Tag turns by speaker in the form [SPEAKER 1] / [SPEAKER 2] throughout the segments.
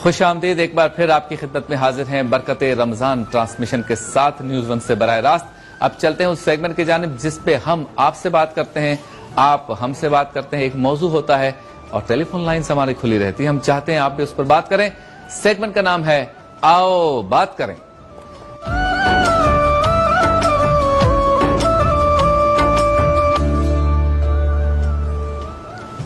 [SPEAKER 1] खुश आमदीद, एक बार फिर आपकी खिदमत में हाजिर हैं बरकते रमजान ट्रांसमिशन के साथ न्यूज वन से बराह रास्त। अब चलते हैं उस सेगमेंट की जानिब जिस पे हम आपसे बात करते हैं, आप हमसे बात करते हैं। एक मौजू होता है और टेलीफोन लाइन्स हमारी खुली रहती है, हम चाहते हैं आप भी उस पर बात करें। सेगमेंट का नाम है आओ बात करें।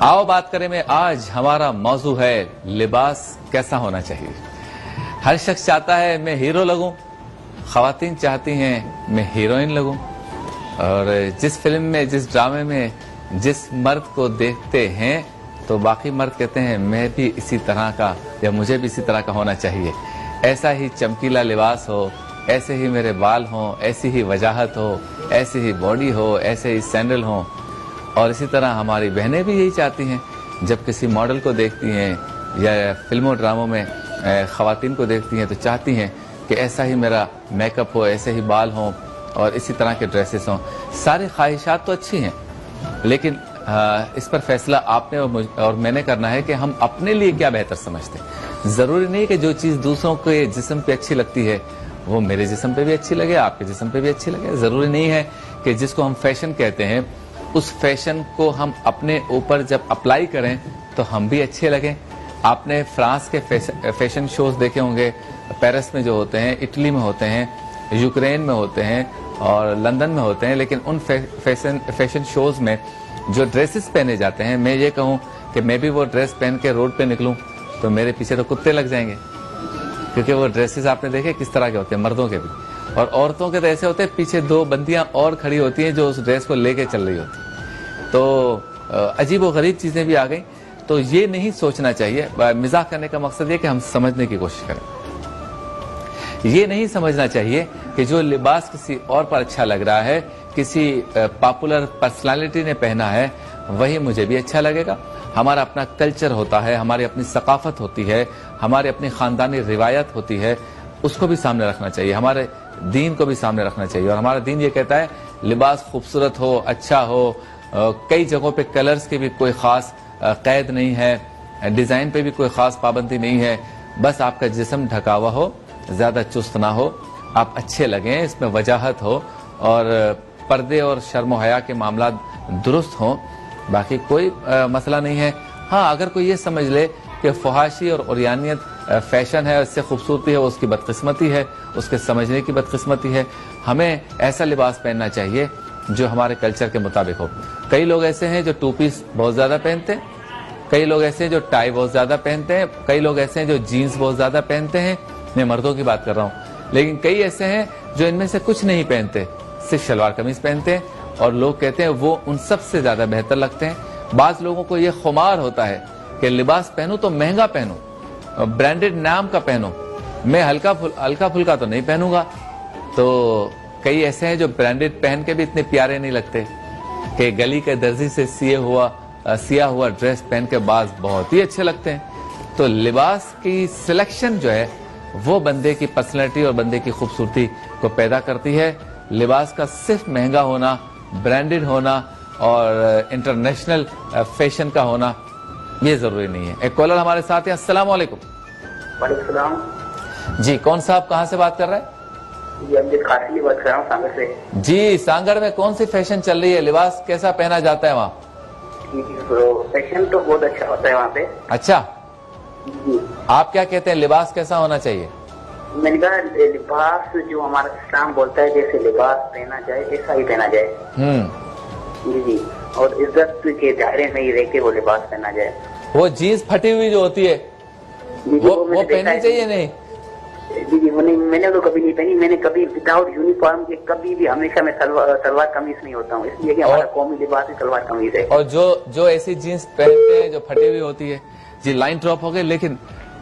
[SPEAKER 1] आओ बात करें में आज हमारा मौजू है लिबास कैसा होना चाहिए। हर शख्स चाहता है मैं हीरो लगूं, खवातीन चाहती हैं मैं हीरोइन लगूं, और जिस फिल्म में, जिस ड्रामे में जिस मर्द को देखते हैं तो बाकी मर्द कहते हैं मैं भी इसी तरह का या मुझे भी इसी तरह का होना चाहिए। ऐसा ही चमकीला लिबास हो, ऐसे ही मेरे बाल हों, ऐसी ही वजाहत हो, ऐसी ही बॉडी हो, ऐसे ही सैंडल हों। और इसी तरह हमारी बहनें भी यही चाहती हैं, जब किसी मॉडल को देखती हैं या फिल्मों ड्रामों में ख़वातीन को देखती हैं तो चाहती हैं कि ऐसा ही मेरा मेकअप हो, ऐसे ही बाल हों और इसी तरह के ड्रेसेस हों। सारी ख्वाहिशात तो अच्छी हैं, लेकिन इस पर फैसला आपने और मैंने करना है कि हम अपने लिए क्या बेहतर समझते हैं। ज़रूरी नहीं कि जो चीज़ दूसरों के जिस्म पे अच्छी लगती है वो मेरे जिस्म पे भी अच्छी लगे, आपके जिस्म पे भी अच्छी लगे। ज़रूरी नहीं है कि जिसको हम फैशन कहते हैं उस फैशन को हम अपने ऊपर जब अप्लाई करें तो हम भी अच्छे लगें। आपने फ्रांस के फैशन शोज देखे होंगे, पेरिस में जो होते हैं, इटली में होते हैं, यूक्रेन में होते हैं और लंदन में होते हैं। लेकिन उन फैशन शोज में जो ड्रेसेस पहने जाते हैं, मैं ये कहूँ कि मैं भी वो ड्रेस पहन के रोड पे निकलूँ तो मेरे पीछे तो कुत्ते लग जाएंगे, क्योंकि वो ड्रेसेस आपने देखे किस तरह के होते हैं, मर्दों के भी। और औरतों के तो ऐसे होते हैं पीछे दो बंदियां और खड़ी होती हैं जो उस ड्रेस को लेके चल रही होती। तो अजीब व गरीब चीजें भी आ गई। तो ये नहीं सोचना चाहिए, मजाक करने का मकसद ये कि हम समझने की कोशिश करें। ये नहीं समझना चाहिए कि जो लिबास किसी और पर अच्छा लग रहा है, किसी पॉपुलर पर्सनालिटी ने पहना है, वही मुझे भी अच्छा लगेगा। हमारा अपना कल्चर होता है, हमारी अपनी सकाफत होती है, हमारी अपनी खानदानी रिवायत होती है, उसको भी सामने रखना चाहिए, हमारे दीन को भी सामने रखना चाहिए। और हमारा दीन ये कहता है लिबास खूबसूरत हो, अच्छा हो। कई जगहों पे कलर्स की भी कोई ख़ास कैद नहीं है, डिज़ाइन पे भी कोई ख़ास पाबंदी नहीं है, बस आपका जिस्म ढका हुआ हो, ज़्यादा चुस्त ना हो, आप अच्छे लगें, इसमें वजाहत हो और पर्दे और शर्म हया के मामला दुरुस्त हों, बाकी कोई मसला नहीं है। हाँ, अगर कोई ये समझ ले कि फहाशी और उरियानियत फैशन है, इससे खूबसूरती है, वो उसकी बदकिस्मती है, उसके समझने की बदकिस्मती है। हमें ऐसा लिबास पहनना चाहिए जो हमारे कल्चर के मुताबिक हो। कई लोग ऐसे हैं जो टू पीस बहुत ज़्यादा पहनते हैं, कई लोग ऐसे हैं जो टाई बहुत ज़्यादा पहनते हैं, कई लोग ऐसे हैं जो जीन्स बहुत ज़्यादा पहनते हैं। मैं मर्दों की बात कर रहा हूँ। लेकिन कई ऐसे हैं जो इनमें से कुछ नहीं पहनते, सिर्फ शलवार कमीज पहनते हैं, और लोग कहते हैं वो उन सबसे ज़्यादा बेहतर लगते हैं। बाज़ लोगों को ये खुमार होता है कि लिबास पहनूं तो महंगा पहनूं, ब्रांडेड नाम का पहनूं, मैं हल्का फुल्का तो नहीं पहनूंगा। तो कई ऐसे हैं जो ब्रांडेड पहन के भी इतने प्यारे नहीं लगते कि गली के दर्जी से सिया हुआ ड्रेस पहन के बाज बहुत ही अच्छे लगते हैं। तो लिबास की सिलेक्शन जो है वो बंदे की पर्सनैलिटी और बंदे की खूबसूरती को पैदा करती है। लिबास का सिर्फ महंगा होना, ब्रांडेड होना और इंटरनेशनल फैशन का होना ये जरूरी नहीं है। एक कॉलर हमारे साथ है। अस्सलाम वालेकुम।
[SPEAKER 2] वालेकुम सलाम
[SPEAKER 1] जी, कौन साहब कहाँ से बात कर रहे हैं?
[SPEAKER 2] जी, अमजद कासिमी बात कर रहा हूँ सांगड़ से।
[SPEAKER 1] जी, सांगड़ में कौन सी फैशन चल रही है, लिबास कैसा पहना जाता है वहाँ?
[SPEAKER 2] फैशन तो बहुत अच्छा होता है वहाँ पे।
[SPEAKER 1] अच्छा
[SPEAKER 2] जी,
[SPEAKER 1] आप क्या कहते हैं, लिबास कैसा होना चाहिए?
[SPEAKER 2] मैंने कहा लिबास जो हमारा इस्लाम बोलता है जैसे लिबास पहना जाए ऐसा ही पहना जाए। जी जी, और इज्जत के दायरे में ही रह के वो लिबास पहना जाए।
[SPEAKER 1] वो जीन्स फटी हुई जो होती है वो पहननी चाहिए नहीं?
[SPEAKER 2] जी जी, मैंने तो कभी नहीं पहनी। मैंने कभी विदाउट यूनिफॉर्म के कभी भी, हमेशा मैं सलवार कमीज नहीं होता हूँ, इसलिए कि हमारा कौमी लिबास ही सलवार कमीज है।
[SPEAKER 1] और जो ऐसी जीन्स पहनते हैं जो फटी हुई होती है, जी लाइन ड्रॉप हो गई, लेकिन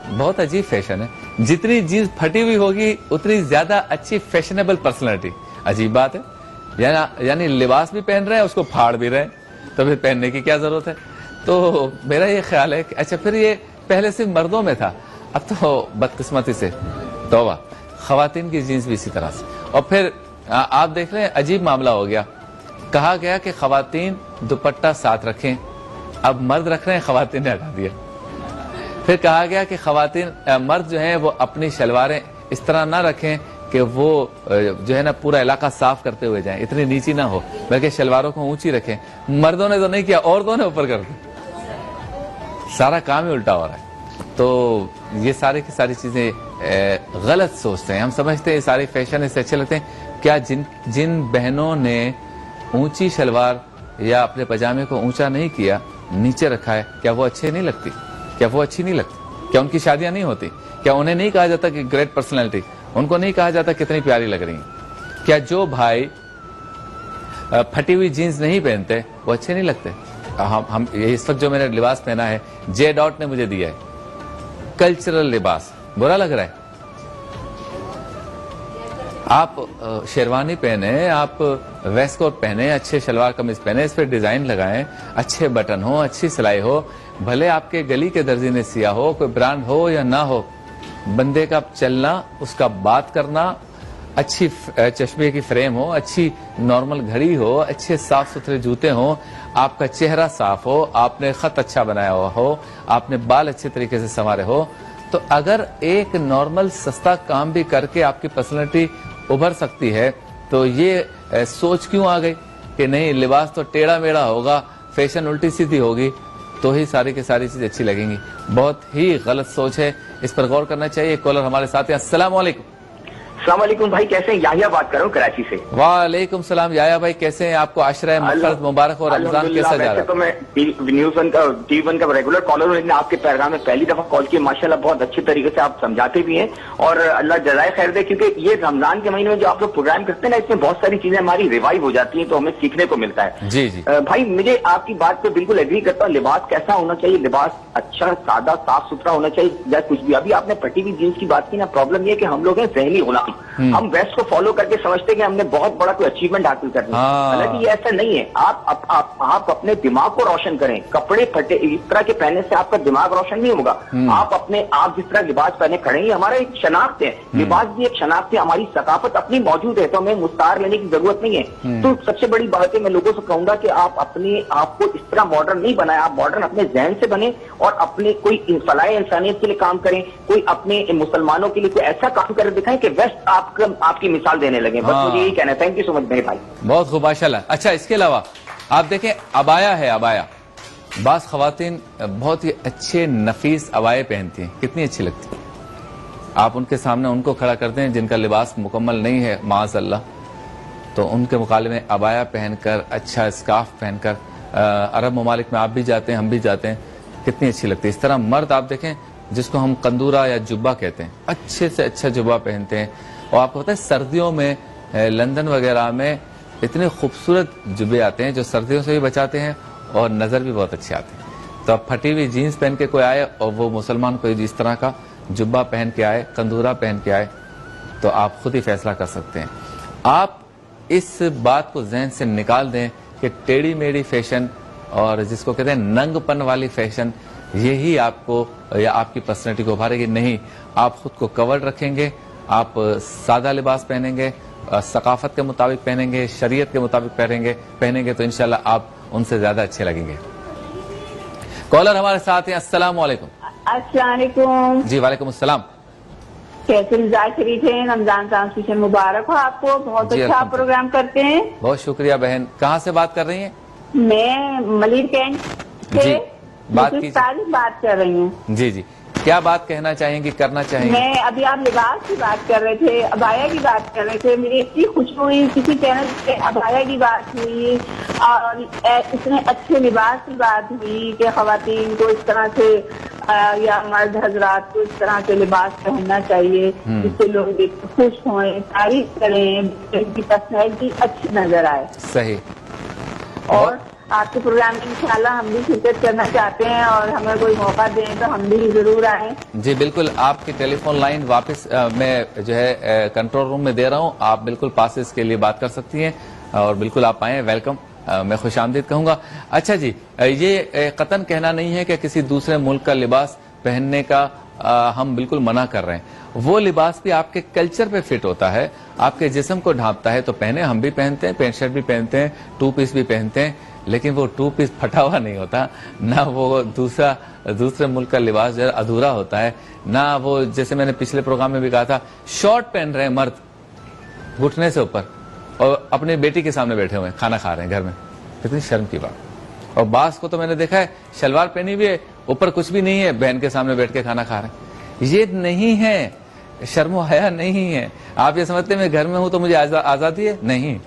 [SPEAKER 1] बहुत अजीब फैशन है। जितनी जीन्स फटी हुई होगी उतनी ज्यादा अच्छी फैशनेबल पर्सनैलिटी। अजीब बात है, यानी लिबास भी पहन रहे हैं, उसको फाड़ भी रहे हैं, तो फिर पहनने की क्या जरूरत है? तो मेरा ये ख्याल है कि अच्छा, फिर ये पहले सिर्फ मर्दों में था, अब तो बदकिस्मती से तौबा खवातीन की जीन्स भी इसी तरह से। और फिर आप देख रहे हैं अजीब मामला हो गया, कहा गया कि खवातीन दुपट्टा साथ रखें, अब मर्द रख रहे हैं, खवातीन ने हटा दिया। फिर कहा गया कि खवातीन मर्द जो हैं वो अपनी शलवारें इस तरह ना रखें कि वो जो है ना पूरा इलाका साफ करते हुए जाएं, इतनी नीची ना हो, बल्कि शलवारों को ऊंची रखें। मर्दों ने तो नहीं किया, औरतों ने ऊपर कर दिया। सारा काम ही उल्टा हो रहा है। तो ये सारी की सारी चीजें गलत सोचते हैं। हम समझते हैं सारे फैशन इससे अच्छे लगते हैं। क्या जिन बहनों ने ऊंची शलवार या अपने पजामे को ऊंचा नहीं किया, नीचे रखा है, क्या वो अच्छे नहीं लगती? क्या वो अच्छी नहीं लगती? क्या उनकी शादियां नहीं होती? क्या उन्हें नहीं कहा जाता कि ग्रेट पर्सनैलिटी? उनको नहीं कहा जाता कितनी प्यारी लग रही हैं? क्या जो भाई फटी हुई जीन्स नहीं पहनते वो अच्छे नहीं लगते? हम इस वक्त जो मैंने लिबास पहना है जे डॉट ने मुझे दिया है, कल्चरल लिबास, बुरा लग रहा है? आप शेरवानी पहने, आप वेस्ट कोट पहने, अच्छे शलवार कमीज पहने, इस पर डिजाइन लगाएं, अच्छे बटन हो, अच्छी सिलाई हो, भले आपके गली के दर्जी ने सिया हो, कोई ब्रांड हो या ना हो, बंदे का चलना, उसका बात करना, अच्छी चश्मे की फ्रेम हो, अच्छी नॉर्मल घड़ी हो, अच्छे साफ सुथरे जूते हो, आपका चेहरा साफ हो, आपने खत अच्छा बनाया हुआ हो, आपने बाल अच्छे तरीके से संवारे हो, तो अगर एक नॉर्मल सस्ता काम भी करके आपकी पर्सनैलिटी उभर सकती है, तो ये सोच क्यों आ गई कि नहीं लिबास तो टेढ़ा मेढ़ा होगा, फैशन उल्टी सीधी होगी तो ही सारी की सारी चीजें अच्छी लगेंगी? बहुत ही गलत सोच है, इस पर गौर करना चाहिए। कॉलर हमारे साथ हैं। अस्सलाम वालेकुम।
[SPEAKER 3] अस्सलाम वालेकुम भाई, कैसे हैं? याहिया बात कर रहा हूँ कराची से।
[SPEAKER 1] वालेकुम सलाम याहिया भाई, कैसे हैं? आपको आशरा मग़फ़िरत मुबारक हो। रमजान कैसा जा रहा है?
[SPEAKER 3] तो मैं न्यूज़1 का TV1 का रेगुलर कॉलर हूँ, लेकिन आपके पैगाम में पहली दफा कॉल किया। माशाल्लाह बहुत अच्छे तरीके से आप समझाते भी हैं और अल्लाह जज़ाए खैर दे, क्योंकि ये रमजान के महीने में जो आप लोग प्रोग्राम करते हैं ना, इसमें बहुत सारी चीजें हमारी रिवाइव हो जाती है, तो हमें सीखने को मिलता है।
[SPEAKER 1] जी जी
[SPEAKER 3] भाई, मुझे आपकी बात पे बिल्कुल एग्री करता हूँ। लिबास कैसा होना चाहिए? लिबास अच्छा, सादा, साफ सुथरा होना चाहिए, या कुछ भी। अभी आपने फटी हुई जींस की बात की ना, प्रॉब्लम ये है कि हम लोग हैं ज़हनी गुलाम। हम वेस्ट को फॉलो करके समझते हैं कि हमने बहुत बड़ा कोई अचीवमेंट हासिल करना है। हालांकि ये ऐसा नहीं है। आप अपने दिमाग को रोशन करें। कपड़े फटे इस तरह के पहनने से आपका दिमाग रोशन नहीं होगा। आप जिस तरह लिबास पहने खड़े हैं, हमारा एक शनाख्त है। लिबास भी एक शनाख्त है, हमारी सकाफत अपनी मौजूद है, तो हमें मुस्तार लेने की जरूरत नहीं है। तो सबसे बड़ी बात है, मैं लोगों से कहूंगा कि आप अपने आप को इस तरह मॉडर्न नहीं बनाए, आप मॉडर्न अपने जहन से बने और अपने कोई फलाए इंसानियत के लिए काम करें, कोई अपने मुसलमानों के लिए कोई ऐसा काम कर दिखाएं कि वेस्ट आपकी मिसाल देने लगे। बस मुझे यही कहना है। थैंक यू सो मच मेरे भाई।
[SPEAKER 1] बहुत खूब, माशाल्लाह। अच्छा, इसके अलावा आप देखें अबाया है, अबाया बास खवातीन बहुत ही अच्छे नफीस अबाए पहनती हैं, कितनी अच्छी लगती है। आप उनके सामने उनको खड़ा करते हैं जिनका लिबास मुकम्मल नहीं है माज़अल्लाह, तो उनके मुकाबले में अबाया पहनकर, अच्छा स्कार्फ पहनकर, अरब ममालिक में आप भी जाते हैं, हम भी जाते हैं, कितनी अच्छी लगती है। इस तरह मर्द आप देखें जिसको हम कंदूरा या जुब्बा कहते हैं, अच्छे से अच्छा जुब्बा पहनते हैं। और आपको पता है सर्दियों में लंदन वगैरह में इतने खूबसूरत जुब्बे आते हैं जो सर्दियों से भी बचाते हैं और नज़र भी बहुत अच्छे आते हैं। तो अब फटी हुई जीन्स पहन के कोई आए और वो मुसलमान कोई इस तरह का जुब्बा पहन के आए, कंदूरा पहन के आए, तो आप खुद ही फैसला कर सकते हैं। आप इस बात को जहन से निकाल दें कि टेढ़ी मेढ़ी फैशन और जिसको कहते हैं नंगपन वाली फैशन, यही आपको या आपकी पर्सनैलिटी को उभारेगी। नहीं, आप खुद को कवर्ड रखेंगे, आप सादा लिबास पहनेंगे, सकाफत के मुताबिक पहनेंगे, शरीयत के मुताबिक पहनेंगे तो इंशाल्लाह आप उनसे ज्यादा अच्छे लगेंगे। कॉलर हमारे साथ हैं। अस्सलाम वालेकुम।
[SPEAKER 4] अस्सलाम वालेकुम।
[SPEAKER 1] जी वालेकुम अस्सलाम।
[SPEAKER 4] कैसे मिजाज शरीफ हैं? रमजान ट्रांसमिशन मुबारक हो आपको। बहुत अच्छा आप प्रोग्राम करते हैं।
[SPEAKER 1] बहुत शुक्रिया बहन। कहाँ से बात कर रही हैं?
[SPEAKER 4] मैं मलिर कैंट से बात कर रही हूँ।
[SPEAKER 1] जी जी, क्या बात कहना चाहेंगी, करना चाहेंगी?
[SPEAKER 4] मैं अभी आप लिबास की बात कर रहे थे, अबाया की बात कर रहे थे, मेरी इतनी खुशी हुई, किसी चैनल पे अबाया की बात हुई और इतने अच्छे लिबास की बात हुई कि खवातीन को इस तरह से या मर्द हजरात को इस तरह से लिबास पहनना चाहिए जिससे लोग खुश हों, तारीफ करें, उनकी पर्सनैलिटी अच्छी नजर आए।
[SPEAKER 1] सही।
[SPEAKER 4] और आपके प्रोग्राम में इंशाल्लाह हम भी शिरकत करना चाहते हैं और हमें कोई मौका दें तो हम भी जरूर आए। जी
[SPEAKER 1] बिल्कुल, आपकी टेलीफोन लाइन वापस मैं जो है कंट्रोल रूम में दे रहा हूँ, आप बिल्कुल पासेस के लिए बात कर सकती हैं और बिल्कुल आप आए, वेलकम, मैं खुशामदीद कहूँगा। अच्छा जी, ये कतन कहना नहीं है कि किसी दूसरे मुल्क का लिबास पहनने का हम बिल्कुल मना कर रहे हैं। वो लिबास भी आपके कल्चर पे फिट होता है, आपके जिस्म को ढांपता है, तो पहने हम भी पहनते हैं, पैंट शर्ट भी पहनते हैं, 2 पीस भी पहनते हैं, लेकिन वो 2 पीस फटा हुआ नहीं होता, ना वो दूसरे मुल्क का लिबास जो अधूरा होता है, ना वो जैसे मैंने पिछले प्रोग्राम में भी कहा था, शॉर्ट पहन रहे हैं मर्द घुटने से ऊपर और अपनी बेटी के सामने बैठे हुए हैं, खाना खा रहे हैं घर में, कितनी शर्म की बात। और बास को तो मैंने देखा है शलवार पहनी हुई है, ऊपर कुछ भी नहीं है, बहन के सामने बैठ के खाना खा रहे हैं। ये नहीं है, शर्मो हया नहीं है। आप ये समझते हैं मैं घर में हूं तो मुझे आजादी है? नहीं,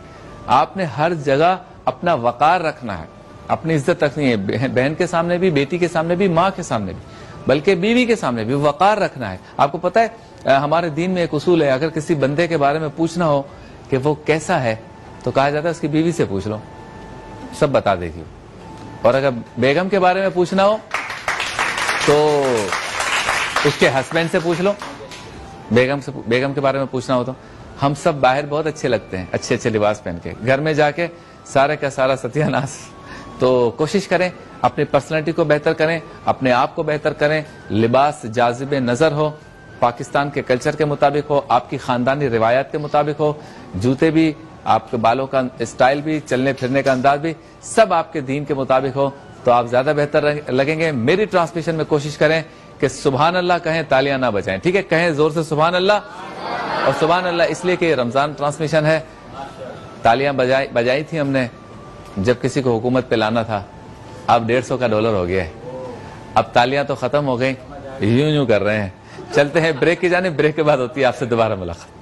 [SPEAKER 1] आपने हर जगह अपना वकार रखना है, अपनी इज्जत रखनी है, बहन के सामने भी, बेटी के सामने भी, माँ के सामने भी, बल्कि बीवी के सामने भी वकार रखना है। आपको पता है हमारे दीन में एक उसूल है, अगर किसी बंदे के बारे में पूछना हो कि वो कैसा है तो कहा जाता है उसकी बीवी से पूछ लो, सब बता देगी। और अगर बेगम के बारे में पूछना हो तो उसके हस्बैंड से पूछ लो, बेगम के बारे में पूछना हो तो। हम सब बाहर बहुत अच्छे लगते हैं, अच्छे अच्छे लिबास पहन के, घर में जाके सारे का सारा सत्यानाश। तो कोशिश करें अपनी पर्सनैलिटी को बेहतर करें, अपने आप को बेहतर करें, लिबास जाजिब नजर हो, पाकिस्तान के कल्चर के मुताबिक हो, आपकी खानदानी रिवायत के मुताबिक हो, जूते भी, आपके बालों का स्टाइल भी, चलने फिरने का अंदाज भी सब आपके दीन के मुताबिक हो, तो आप ज्यादा बेहतर लगेंगे। मेरी ट्रांसमिशन में कोशिश करें कि सुभान अल्लाह कहें, तालियां ना बजाएं, ठीक है? कहें जोर से सुभान अल्लाह। और सुभान अल्लाह इसलिए कि रमजान ट्रांसमिशन है, तालियां बजाई थी हमने जब किसी को हुकूमत पे लाना था, अब $150 का हो गया है, अब तालियां तो खत्म हो गई, यूं यूं कर रहे हैं। चलते हैं ब्रेक की जाने, ब्रेक के बाद होती है आपसे दोबारा मुलाकात।